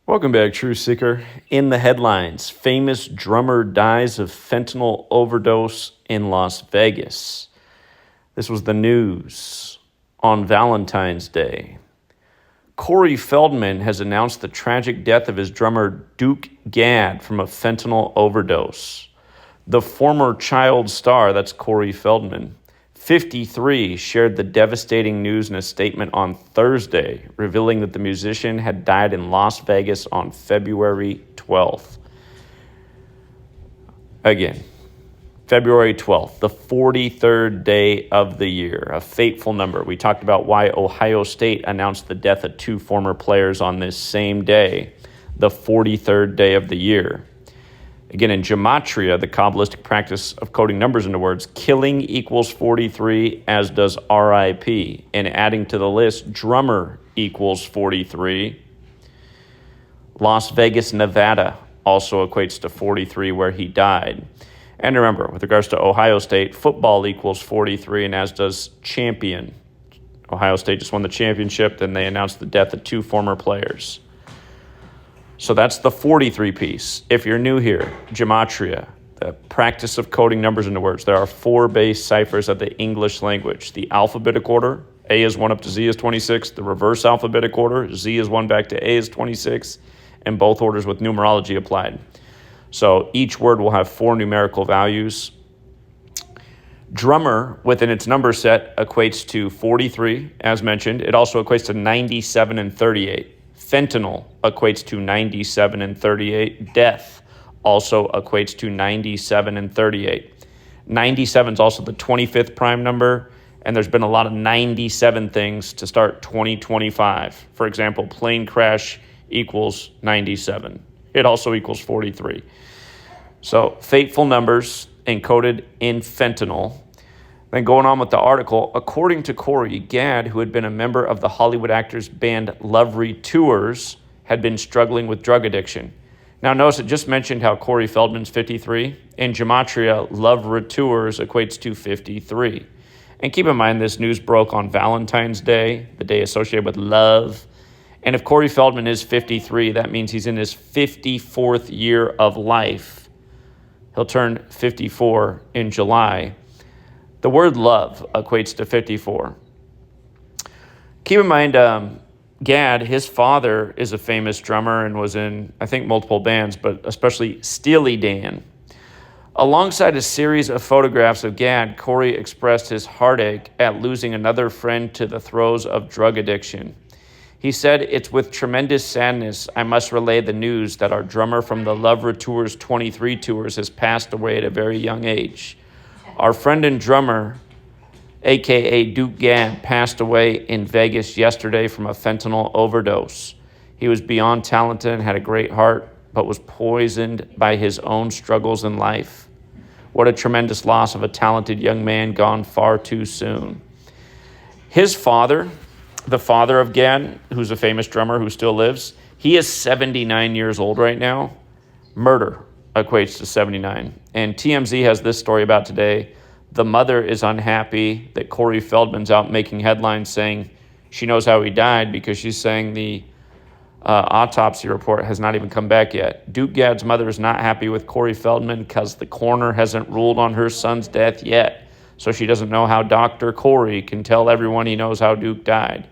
Welcome back, True Seeker. In the headlines, famous drummer dies of fentanyl overdose in Las Vegas. This was the news on Valentine's Day. Corey Feldman has announced the tragic death of his drummer Duke Gadd from a fentanyl overdose. The former child star, that's Corey Feldman, 53, shared the devastating news in a statement on Thursday, revealing that the musician had died in Las Vegas on February 12th. Again, February 12th, the 43rd day of the year, a fateful number. We talked about why Ohio State announced the death of two former players on this same day, the 43rd day of the year. Again, in Gematria, the Kabbalistic practice of coding numbers into words, killing equals 43, as does RIP. And adding to the list, drummer equals 43. Las Vegas, Nevada also equates to 43, where he died. And remember, with regards to Ohio State, football equals 43, and as does champion. Ohio State just won the championship, then they announced the death of two former players. So that's the 43 piece. If you're new here, Gematria, the practice of coding numbers into words. There are four base ciphers of the English language. The alphabetic order, A is 1 up to Z is 26. The reverse alphabetic order, Z is 1 back to A is 26. And both orders with numerology applied. So each word will have four numerical values. Drummer, within its number set, equates to 43, as mentioned. It also equates to 97 and 38. Fentanyl equates to 97 and 38. Death also equates to 97 and 38. 97 is also the 25th prime number, and there's been a lot of 97 things to start 2025. For example, plane crash equals 97. It also equals 43. So fateful numbers encoded in fentanyl. Then going on with the article, according to Corey, Gadd, who had been a member of the Hollywood actors band Love Retours, had been struggling with drug addiction. Now notice it just mentioned how Corey Feldman's 53. In Gematria, Love Retours equates to 53. And keep in mind this news broke on Valentine's Day, the day associated with love. And if Corey Feldman is 53, that means he's in his 54th year of life. He'll turn 54 in July. The word love equates to 54. Keep in mind, Gadd, his father is a famous drummer and was in, I think, multiple bands, but especially Steely Dan. Alongside a series of photographs of Gadd, Corey expressed his heartache at losing another friend to the throes of drug addiction. He said, "It's with tremendous sadness I must relay the news that our drummer from the Love Retours 23 tours has passed away at a very young age. Our friend and drummer, a.k.a. Duke Gadd, passed away in Vegas yesterday from a fentanyl overdose. He was beyond talented and had a great heart, but was poisoned by his own struggles in life. What a tremendous loss of a talented young man gone far too soon." His father, the father of Gadd, who's a famous drummer who still lives, he is 79 years old right now. Murder equates to 79. And TMZ has this story about today. The mother is unhappy that Corey Feldman's out making headlines saying she knows how he died because she's saying the autopsy report has not even come back yet. Duke Gadd's mother is not happy with Corey Feldman because the coroner hasn't ruled on her son's death yet. So she doesn't know how Dr. Corey can tell everyone he knows how Duke died.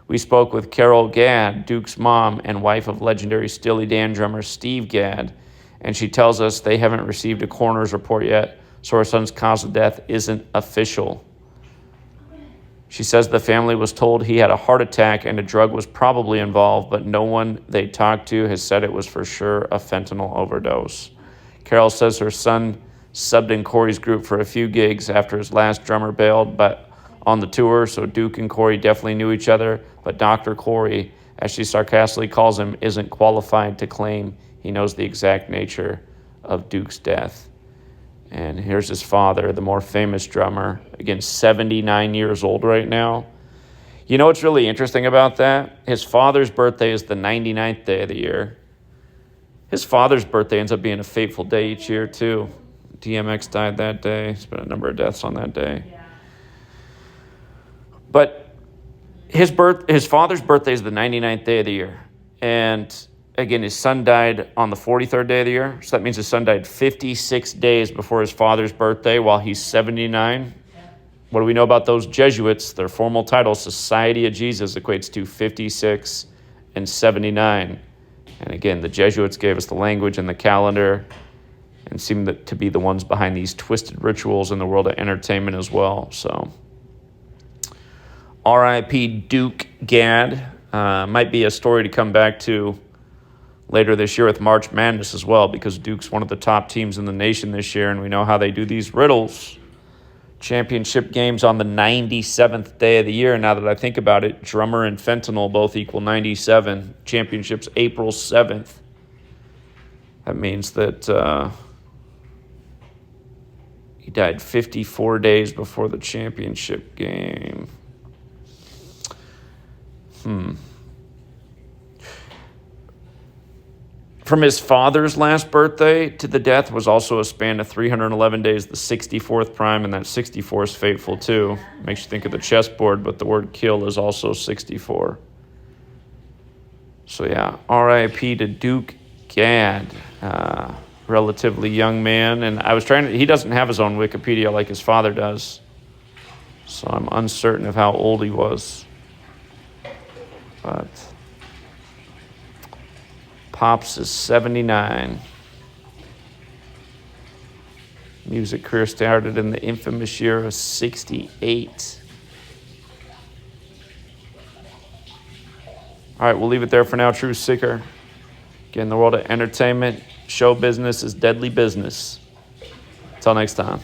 We spoke with Carol Gadd, Duke's mom and wife of legendary Steely Dan drummer Steve Gadd, and she tells us they haven't received a coroner's report yet, so her son's cause of death isn't official. She says the family was told he had a heart attack and a drug was probably involved, but no one they talked to has said it was for sure a fentanyl overdose. Carol says her son subbed in Corey's group for a few gigs after his last drummer bailed, but on the tour, so Duke and Corey definitely knew each other, but Dr. Corey, as she sarcastically calls him, isn't qualified to claim he knows the exact nature of Duke's death. And here's his father, the more famous drummer, again, 79 years old right now. You know what's really interesting about that? His father's birthday is the 99th day of the year. His father's birthday ends up being a fateful day each year, too. DMX died that day. There's been a number of deaths on that day. But his father's birthday is the 99th day of the year. And Again, his son died on the 43rd day of the year. So that means his son died 56 days before his father's birthday while he's 79. What do we know about those Jesuits? Their formal title, Society of Jesus, equates to 56 and 79. And again, the Jesuits gave us the language and the calendar and seem to be the ones behind these twisted rituals in the world of entertainment as well. So, R.I.P. Duke Gadd. Might be a story to come back to later this year with March Madness as well, because Duke's one of the top teams in the nation this year, and we know how they do these riddles. Championship games on the 97th day of the year. Now that I think about it, drummer and fentanyl both equal 97. Championships April 7th. That means that he died 54 days before the championship game. From his father's last birthday to the death was also a span of 311 days, the 64th prime, and that 64 is fateful too. Makes you think of the chessboard, but the word kill is also 64. So yeah, R.I.P. to Duke Gadd, relatively young man. And I was he doesn't have his own Wikipedia like his father does, so I'm uncertain of how old he was. But Pops is 79. Music career started in the infamous year of 68. All right, we'll leave it there for now, True Seeker. Again, the world of entertainment, show business is deadly business. Until next time.